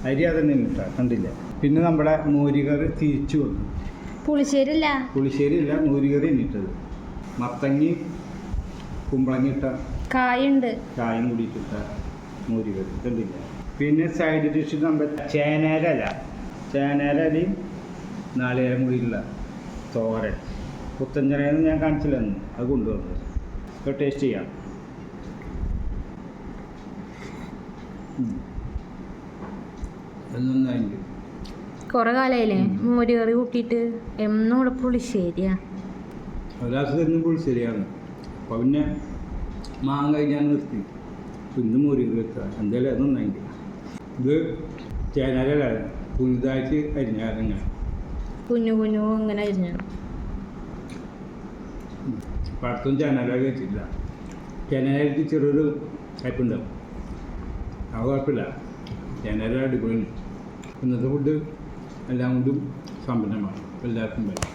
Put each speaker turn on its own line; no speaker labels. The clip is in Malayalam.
അരി അതന്നെ കിട്ടാ കണ്ടില്ല. പിന്നെ നമ്മുടെ മോരുകറി തിരിച്ചു വന്നു.
പുളിശ്ശേരി
ഇല്ല, മോരുകറി ഇട്ടത്. മത്തങ്ങി കുമ്പളങ്ങി ഇട്ട കായും കൂടിയിട്ടിട്ട മോരുകറി കണ്ടില്ല. പിന്നെ സൈഡ് ഡിഷ് നമ്മുടെ ചേനേരലയും നാളികേരം കൂടിയുള്ള തോരൻ. പുത്തഞ്ചനയെന്ന് ഞാൻ കാണിച്ചില്ലെന്ന്, അത് കൊണ്ടുവന്നത്. ഇപ്പോൾ ടേസ്റ്റ് ചെയ്യാം. നന്നായിട്ട്
കുറെ കാലമായില്ലേ മോരുകറി കൂട്ടിയിട്ട്. എന്നും ഇവിടെ പുളിശ്ശേരിയാ.
ഒരാൾക്ക് തരുന്ന പുളിശ്ശേരിയാണ്. അപ്പോൾ പിന്നെ മാങ്ങ ഞാൻ നിർത്തി. ഇന്ന് മോരുകറി വെക്കുക. എന്തായാലും അത് നന്നായിട്ട്. ഇത് ചേനല പുതുതായിട്ട് അരിഞ്ഞാൽ
കുഞ്ഞു ഇങ്ങനെ അരിഞ്ഞാണ്.
പടത്തും ചേനല വെച്ചിട്ടില്ല. ചേനലക്ക് ചെറിയൊരു കയ്പുണ്ടാവും. അത് കുഴപ്പമില്ല. ചേനല അടിപൊളി. ഇന്നത്തെ ഫുഡ് എല്ലാം കൊണ്ടും സമ്പന്നമാണ്. എല്ലാവർക്കും വേണം.